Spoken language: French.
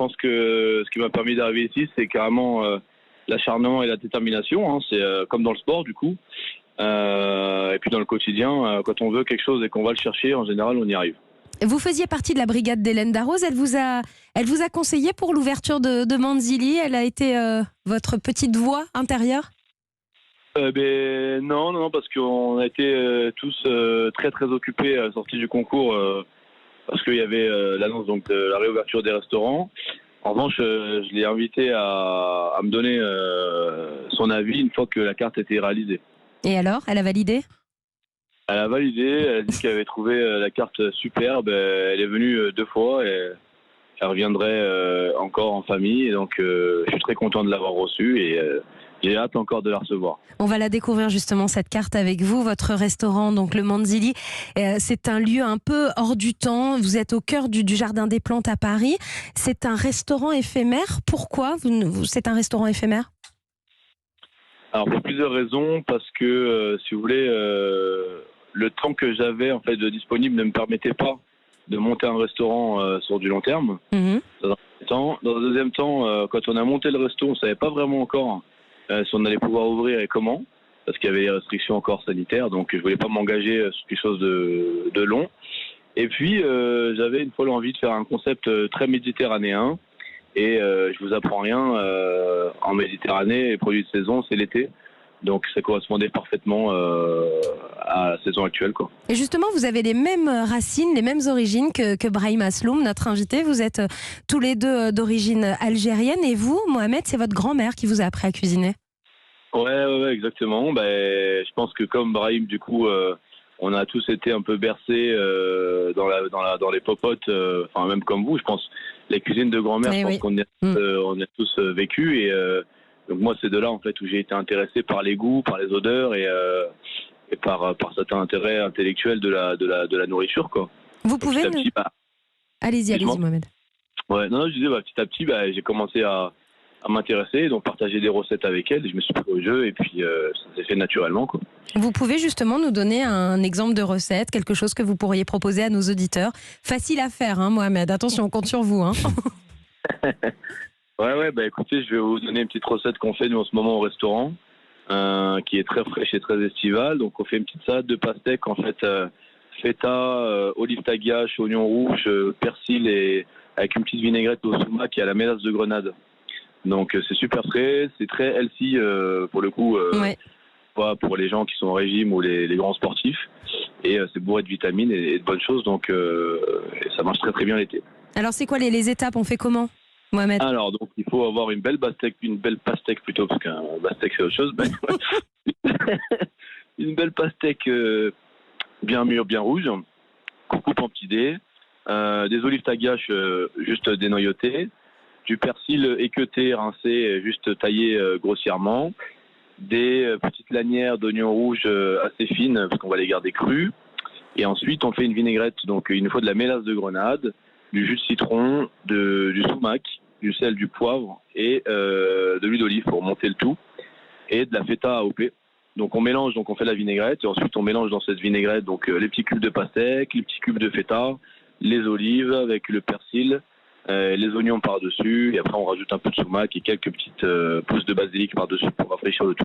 pense que ce qui m'a permis d'arriver ici, c'est carrément l'acharnement et la détermination. Hein. C'est comme dans le sport, du coup. Et puis dans le quotidien, quand on veut quelque chose et qu'on va le chercher, en général, on y arrive. Vous faisiez partie de la brigade d'Hélène Darroze. Elle vous a conseillé pour l'ouverture de Manzili. Elle a été votre petite voix intérieure. Non, parce qu'on a été tous très très occupés à la sortie du concours parce qu'il y avait l'annonce donc de la réouverture des restaurants. En revanche, je l'ai invité à me donner son avis une fois que la carte était réalisée. Et alors, elle a validé ? Elle a validé, elle a dit qu'elle avait trouvé la carte superbe. Elle est venue 2 fois et elle reviendrait encore en famille. Et donc, je suis très content de l'avoir reçue et j'ai hâte encore de la recevoir. On va la découvrir justement, cette carte, avec vous. Votre restaurant, donc le Manzili, c'est un lieu un peu hors du temps. Vous êtes au cœur du Jardin des Plantes à Paris. C'est un restaurant éphémère. Pourquoi c'est un restaurant éphémère ? Alors, pour plusieurs raisons, parce que, si vous voulez, le temps que j'avais en fait de disponible ne me permettait pas de monter un restaurant sur du long terme. Dans un deuxième temps, quand on a monté le resto, on ne savait pas vraiment encore si on allait pouvoir ouvrir et comment, parce qu'il y avait des restrictions encore sanitaires, donc je ne voulais pas m'engager sur quelque chose de long. Et puis, j'avais une fois l'envie de faire un concept très méditerranéen, et je vous apprends rien, en Méditerranée, les produits de saison, c'est l'été. Donc ça correspondait parfaitement à la saison actuelle, quoi. Et justement, vous avez les mêmes racines, les mêmes origines que Brahim Asloum, notre invité. Vous êtes tous les deux d'origine algérienne. Et vous, Mohamed, c'est votre grand-mère qui vous a appris à cuisiner. Ouais, exactement. Je pense que comme Brahim, du coup, on a tous été un peu bercés dans les popotes, enfin même comme vous, je pense. Les cuisines de grand-mère, je pense qu'on on a tous vécu. Et donc moi, c'est de là en fait où j'ai été intéressé par les goûts, par les odeurs et par cet intérêt intellectuel de la nourriture, quoi. Vous pouvez Allez-y, Mohamed. Ouais, non, je disais, petit à petit, j'ai commencé à m'intéresser, donc partager des recettes avec elle, et je me suis pris au jeu, et puis ça s'est fait naturellement, quoi. Vous pouvez justement nous donner un exemple de recette, quelque chose que vous pourriez proposer à nos auditeurs. Facile à faire, hein, Mohamed. Attention, on compte sur vous. Hein. Ouais, écoutez, je vais vous donner une petite recette qu'on fait nous en ce moment au restaurant, qui est très fraîche et très estivale. Donc on fait une petite salade de pastèque, en fait, feta, olive tagache, oignon rouge, persil, et avec une petite vinaigrette au sumac et à la mélasse de grenade. Donc c'est super frais, c'est très healthy pour le coup, pas pour les gens qui sont au régime ou les grands sportifs. Et c'est bourré de vitamines et de bonnes choses, donc et ça marche très très bien l'été. Alors c'est quoi les étapes ? On fait comment, Mohamed ? Alors donc il faut avoir une belle pastèque plutôt, parce qu'un pastèque c'est autre chose. Une belle pastèque bien mûre, bien rouge, qu'on coupe en petits dés, des olives tagache juste dénoyautées, du persil équeuté, rincé, juste taillé grossièrement, des petites lanières d'oignons rouges assez fines, parce qu'on va les garder crus. Et ensuite, on fait une vinaigrette, donc il nous faut de la mélasse de grenade, du jus de citron, du sumac, du sel, du poivre et de l'huile d'olive pour monter le tout, et de la feta AOP. Donc on mélange, donc on fait la vinaigrette, et ensuite on mélange dans cette vinaigrette donc les petits cubes de pastèque, les petits cubes de feta, les olives avec le persil, les oignons par-dessus, et après on rajoute un peu de sumac et quelques petites pousses de basilic par-dessus pour rafraîchir le tout.